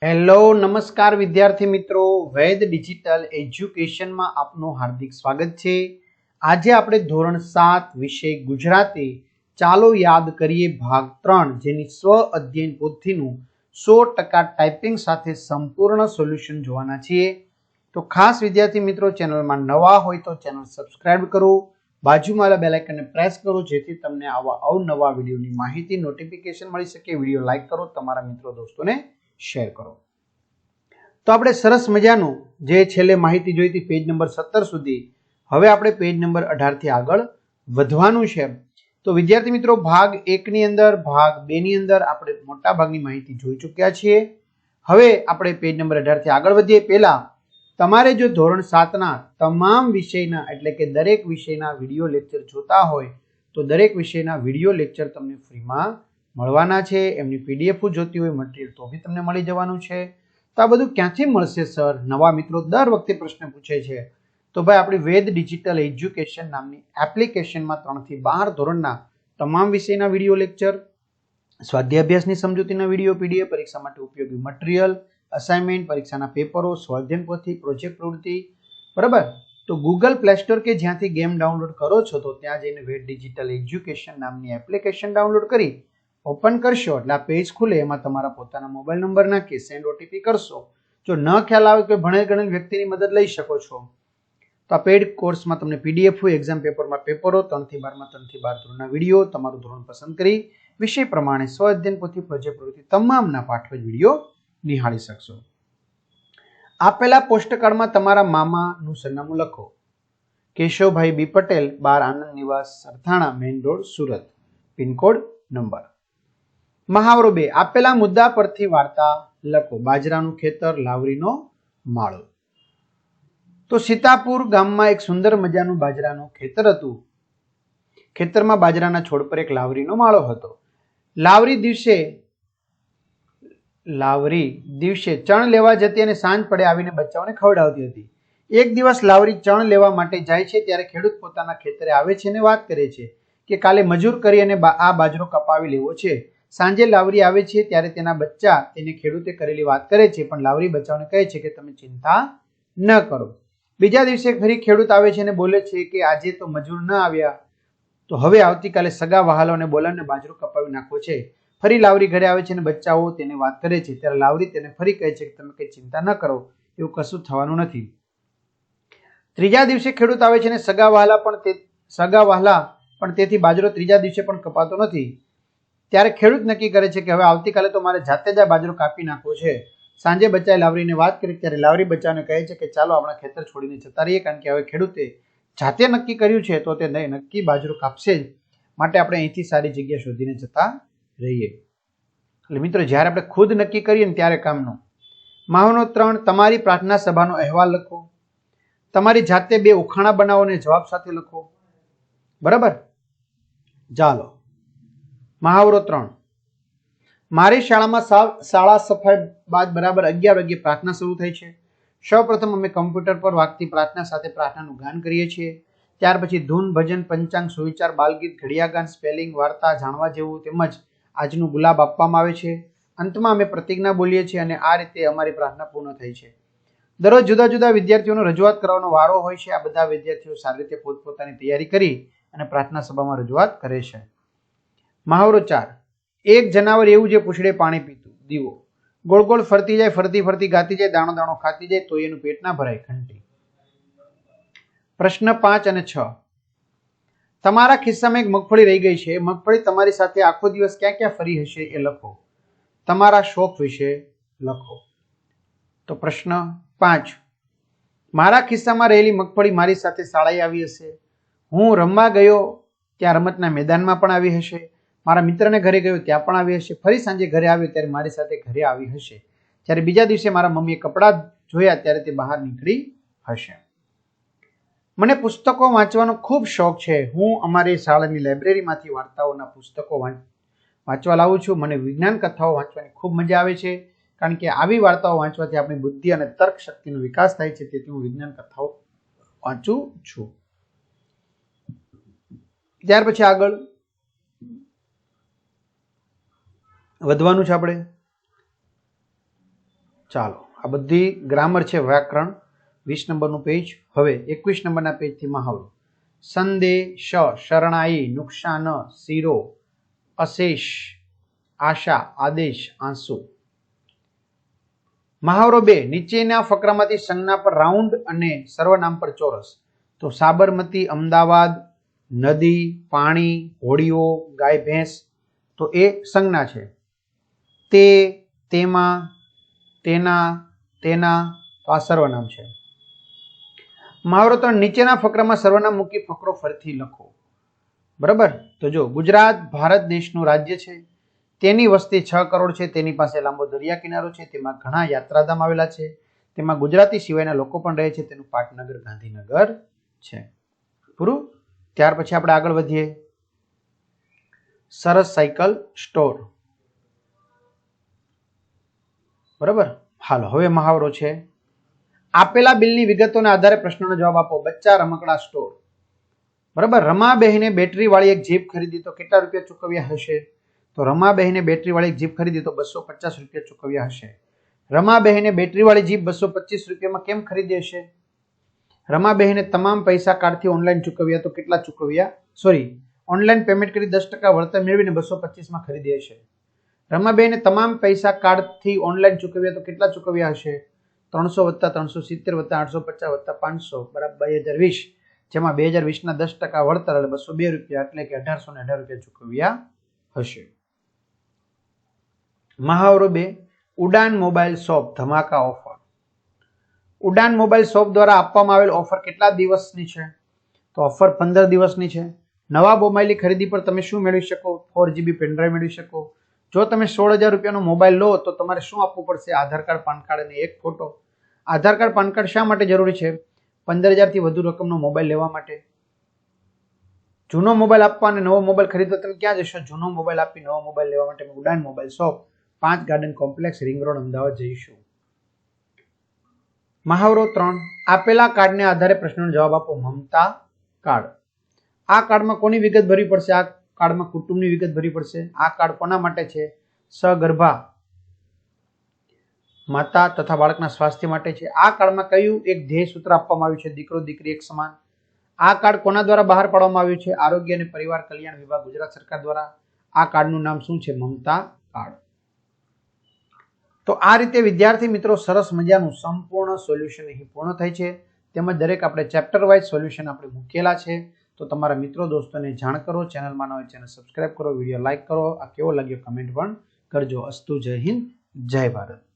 Hello નમસ્કાર વિદ્યાર્થી મિત્રો, વૈદ ડિજિટલ એજ્યુકેશનમાં આપનું હાર્દિક સ્વાગત છે। આજે આપણે ધોરણ 7 વિષય ગુજરાતી ચાલો યાદ કરીએ ભાગ 3 જેની સ્વ અધ્યયન પોથીનું 100% ટાઈપિંગ સાથે સંપૂર્ણ સોલ્યુશન જોવાના છીએ। તો ખાસ વિદ્યાર્થી મિત્રો, ચેનલમાં નવા હોય તો ચેનલ સબસ્ક્રાઇબ કરો, બાજુમાં બેલ આઇકનને પ્રેસ કરો જેથી તમને આવા અવનવા વિડીયોની માહિતી નોટિફિકેશન મળી શકે। વિડીયો લાઈક કરો, તમારા મિત્રો દોસ્તોને શેર કરો। તો આપણે સરસ મજાનું જે છેલ્લે માહિતી જોઈ હતી પેજ નંબર 17 સુધી, હવે આપણે પેજ નંબર 18 થી આગળ વધવાનું છે। તો વિદ્યાર્થી મિત્રો, ભાગ 1 ની અંદર, ભાગ 2 ની અંદર આપણે મોટા ભાગની માહિતી જોઈ ચૂક્યા છીએ। હવે આપણે પેજ નંબર 18 થી આગળ વધીએ પહેલા તમારે જો ધોરણ 7 ના તમામ વિષયના એટલે કે દરેક વિષયના વિડિયો લેક્ચર જોતા હોય તો દરેક વિષયના વિડિયો લેક્ચર તમને ફ્રીમાં મળવાના છે। એમની પીડીએફ જોતી હોય મટીરીયલ તો બી તમને મળી જવાનું છે। તો આ બધું ક્યાંથી મળશે સર? નવા મિત્રો દર વખતે પ્રશ્ન પૂછે છે। તો ભાઈ આપણી વેદ ડિજિટલ એજ્યુકેશન નામની એપ્લિકેશનમાં 3 થી 12 ધોરણના તમામ વિષયના વિડિયો લેક્ચર, સ્વાધ્યાય અભ્યાસની સમજૂતીના વિડિયો પીડીએફ, પરીક્ષા માટે ઉપયોગી મટીરીયલ, અસાઇનમેન્ટ, પરીક્ષાના પેપરો, સ્વાધ્યાય પોથી, પ્રોજેક્ટ પ્રવૃત્તિ, બરાબર। તો ગૂગલ પ્લે સ્ટોર કે જ્યાંથી ગેમ ડાઉનલોડ કરો છો તો ત્યાં જઈને વેદ ડિજિટલ એજ્યુકેશન નામની એપ્લિકેશન ડાઉનલોડ કરી ઓપન કરશો એટલે આ પેજ ખુલે। એમાં તમારા પોતાના મોબાઈલ નંબર નાખી સેન્ડ ઓટીપી કરશો। જો ન ખ્યાલ આવે તો ભણેલ ગણેલ વ્યક્તિની મદદ લઈ શકો છો। તો આ પેડ કોર્સમાં તમને પીડીએફ હોય, એક્ઝામ પેપરમાં પેપરો, 3 થી 12 માં 3 થી 12 ધોરણના વિડીયો, તમારું ધોરણ પસંદ કરી વિષય પ્રમાણે સ્વ અધ્યયન પોથી, પ્રોજેક્ટ પ્રવૃત્તિ તમામના પાઠ વિડીયો નિહાળી શકશો। આપેલા પોસ્ટકાર્ડમાં તમારા મામાનું સરનામું લખો। કેશવભાઈ બી Patel, 12 Anand Niwas, Sarthana main road, Surat, pincode number. મહાવરો 2, આપેલા મુદ્દા પરથી વાર્તા લખો। બાજરાનું ખેતર, લાવરીનો માળો। તો સીતાપુર ગામમાં એક સુંદર મજાનું બાજરાનું ખેતર હતું। ખેતરમાં બાજરાના છોડ પર એક લાવરીનો માળો હતો। લાવરી દિવસે ચણ લેવા જતી અને સાંજ પડે આવીને બચ્ચાઓને ખવડાવતી હતી। એક દિવસ લાવરી ચણ લેવા માટે જાય છે ત્યારે ખેડૂત પોતાના ખેતરે આવે છે અને વાત કરે છે કે કાલે મજૂર કરી અને આ બાજરો કપાવી લેવો છે। સાંજે લાવરી આવે છે ત્યારે તેના બચ્ચા તેને ખેડૂતે કરેલી વાત કરે છે, પણ લાવરી બચ્ચાઓને કહે છે કે તમે ચિંતા ન કરો। બીજા દિવસે ફરી ખેડૂત આવે છે અને બોલે છે કે આજે તો મજૂર ન આવ્યા તો હવે આવતીકાલે સગા વહાલોને બોલાવીને બાજરો કપાવી નાખવો છે। ફરી લાવરી ઘરે આવે છે અને બચ્ચાઓ તેને વાત કરે છે ત્યારે લાવરી તેને ફરી કહે છે કે તમે કઈ ચિંતા ન કરો, એવું કશું થવાનું નથી। ત્રીજા દિવસે ખેડૂત આવે છે અને સગા વહાલા પણ તેથી બાજરો ત્રીજા દિવસે પણ કપાતો નથી। ત્યારે ખેડૂત નક્કી કરે છે કે હવે આવતીકાલે તો મારે જાતે જ આ બાજરો કાપી નાખવો છે। સાંજે બચ્ચાએ લાવરીને વાત કરી ત્યારે લાવરી બચ્ચાને કહે છે કે ચાલો આપણા ખેતર છોડીને જતા રહીએ, કારણ કે હવે ખેડૂતે જાતે નક્કી કર્યું છે તો તે નક્કી બાજરો કાપશે જ, માટે આપણે અહીંથી સારી જગ્યા શોધીને જતા રહીએ। એટલે મિત્રો, જ્યારે આપણે ખુદ નક્કી કરીએ ને ત્યારે કામનું। મહાવરો 3, તમારી પ્રાર્થના સભાનો અહેવાલ લખો। તમારી જાતે 2 ઉખાણા બનાવો અને જવાબ સાથે લખો, બરાબર। ચાલો મહાવરો 3, મારી શાળામાં શાળા સફાઈ બાદ બરાબર 11 વાગ્યે પ્રાર્થના શરૂ થાય છે। સૌપ્રથમ અમે કમ્પ્યુટર પર વાગતી પ્રાર્થના સાથે પ્રાર્થનાનું ગાન કરીએ છીએ। ત્યાર પછી ધૂન, ભજન, પંચાંગ, સુવિચાર, બાલગીત, ઘડિયાગાન, સ્પેલિંગ, વાર્તા, જાણવા જેવું તેમજ આજનું ગુલાબ આપવામાં આવે છે। અંતમાં અમે પ્રતિજ્ઞા બોલીએ છીએ અને આ રીતે અમારી પ્રાર્થના પૂર્ણ થઈ છે। દરરોજ જુદા જુદા વિદ્યાર્થીઓનો રજૂઆત કરવાનો વારો હોય છે। આ બધા વિદ્યાર્થીઓ સારી રીતે પોતપોતાની તૈયારી કરી અને પ્રાર્થના સભામાં રજૂઆત કરે છે। મહાવરો 4, એક જનાવર એવું જે પૂછડે પાણી પીતું। દીવો ગોળ ગોળ ફરતી જાય, ફરતી ફરતી ગાતી જાય, દાણો દાણો ખાતી જાય તો એનું પેટ ના ભરાય। ઘંટી। પ્રશ્ન 5 અને 6, તમારા ખિસ્સામાં એક મગફળી રહી ગઈ છે। મગફળી તમારી સાથે આખો દિવસ ક્યાં ક્યાં ફરી હશે એ લખો। તમારા શોખ વિશે લખો। તો પ્રશ્ન 5, મારા ખિસ્સામાં રહેલી મગફળી મારી સાથે શાળાએ આવી હશે। હું રમવા ગયો ત્યાં રમતના મેદાનમાં પણ આવી હશે। મારા મિત્રને ઘરે ગયો ત્યાં પણ આવી હશે। ફરી સાંજે ઘરે આવ્યો ત્યારે મારી સાથે ઘરે આવી હશે। ત્યારે બીજા દિવસે મારા મમ્મીએ કપડાં જોયા ત્યારે તે બહાર નીકળી હશે। મને પુસ્તકો વાંચવાનો ખૂબ શોખ છે। હું અમારી શાળાની લાઇબ્રેરીમાંથી વાર્તાઓના પુસ્તકો વાંચવા લાવું છું। મને વિજ્ઞાન કથાઓ વાંચવાની ખૂબ મજા આવે છે, કારણ કે આવી વાર્તાઓ વાંચવાથી આપણી બુદ્ધિ અને તર્ક શક્તિનો વિકાસ થાય છે, તેથી હું વિજ્ઞાન કથાઓ વાંચું છું। ત્યાર પછી આગળ વધવાનું છે આપણે। ચાલો આ બધી ગ્રામર છે, વ્યાકરણ 20 નંબરનું પેજ. હવે 21 નંબરના પેજથી મહાવરો. સંદેશ, શરણાઈ, નુકસાન, શીરો, અશેષ, આશા, આદેશ, આંસુ. મહાવરો 2. નીચેના ફકરામાંથી સંજ્ઞા પર રાઉન્ડ અને સર્વનામ પર ચોરસ. તો સાબરમતી, અમદાવાદ, નદી, પાણી, હોડીઓ, ગાય, ભેંસ. તો એ સંજ્ઞા છે. તે, તેમાં, તેના, તેના. તો આ સર્વનામ છે. મહાવરો 3. નીચેના ફકરામાં સર્વનામ મૂકી ફકરો ફરીથી લખો. બરાબર. તો જો ગુજરાત ભારત દેશનું રાજ્ય છે. તેની વસ્તી 6 કરોડ છે. તેની પાસે લાંબો દરિયા કિનારો છે. તેમાં ઘણા યાત્રાધામ આવેલા છે. તેમાં ગુજરાતી સિવાયના લોકો પણ રહે છે. તેનું પાટનગર ગાંધીનગર છે. પૂરું. ત્યાર પછી આપણે આગળ વધીએ. સરસ સાયકલ સ્ટોર. બરાબર. હાલો હવે મહાવરો છે. આપેલા બિલની વિગતોના આધારે પ્રશ્નોનો જવાબ આપો. બચ્ચા રમકડા સ્ટોર. બરાબર. રમાબહેને બેટરી વાળી એક જીપ ખરીદી તો કેટલા રૂપિયા ચૂકવ્યા હશે? તો રમાબહેને બેટરી વાળી જીપ ખરીદી તો 250 રૂપિયા ચૂકવ્યા હશે. રમાબહેને બેટરી વાળી જીપ 225 રૂપિયામાં કેમ ખરીદી હશે? રમાબહેને તમામ પૈસા કાર્ડથી ઓનલાઈન ચૂકવ્યા તો કેટલા ચૂકવ્યા? ઓનલાઈન પેમેન્ટ કરી 10% વળતર મેળવીને 225માં ખરીદી હશે. રમાબહેને તમામ પૈસા કાર્ડથી ઓનલાઈન ચૂકવ્યા તો કેટલા ચૂકવ્યા હશે? 300 + 370 + 850 + 500 બરાબર 2020, જેમાં 2020ના 10% વળતર એટલે 202 રૂપિયા એટલે કે 1818 રૂપિયા ચૂકવ્યા હશે. મહાવરો 2. ઉડાન મોબાઈલ શોપ ધમાકા ઓફર. ઉડાન મોબાઈલ શોપ દ્વારા આપવામાં આવેલ ઓફર કેટલા દિવસની છે? તો ઓફર 15 દિવસની છે. નવા મોબાઈલની ખરીદી પર તમે શું મેળવી શકો? 4GB પેનડ્રાઈવ મેળવી શકો. જો તમે 16,000 રૂપિયાનો મોબાઈલ લો તો તમારે શું આપવું પડશે? આધાર કાર્ડ, પાન કાર્ડ અને એક ફોટો. આધાર કાર્ડ, પાન કાર્ડ શા માટે જરૂરી છે? 15,000 થી વધુ રકમનો મોબાઈલ લેવા માટે. જૂનો મોબાઈલ આપવા અને નવો મોબાઈલ ખરીદવા તમે ક્યાં જશો? જૂનો મોબાઈલ આપી નવો મોબાઈલ લેવા માટે ઉડાન mobile shop, 5 garden complex, ring road, Ahmedabad જઈશું. મહાવરો 3. આપેલા કાર્ડને આધારે પ્રશ્નનો જવાબ આપો. મમતા કાર્ડ. આ કાર્ડમાં કોની વિગત ભરવી પડશે? આ કાર્ડમાં કુટુંબની વિગત ભરવી પડશે. આ કાર્ડ કોના માટે છે? સગર્ભા માતા તથા બાળકના સ્વાસ્થ્ય માટે છે. આ કાર્ડમાં કયું એક ધ્યેય સૂત્ર આપવામાં આવ્યું છે? દીકરો દીકરી એક સમાન. આ કાર્ડ કોના દ્વારા બહાર પાડવામાં આવ્યું છે? આરોગ્ય અને પરિવાર કલ્યાણ વિભાગ, ગુજરાત સરકાર દ્વારા. આ કાર્ડનું નામ શું છે? મમતા કાર્ડ. તો આ રીતે વિદ્યાર્થી મિત્રો સરસ મજાનું સંપૂર્ણ સોલ્યુશન અહીં પૂર્ણ થાય છે. તેમજ દરેક આપણે ચેપ્ટર વાઇઝ સોલ્યુશન આપણે મૂકેલા છે. તો તમારા મિત્રો દોસ્તોને જાણ કરો. ચેનલમાં ન હોય ચેનલ સબસ્ક્રાઇબ કરો, વિડીયો લાઇક કરો. આ કેવો લાગ્યો કમેન્ટ પણ કરજો. અસ્તુ. જય હિન્દ, જય ભારત.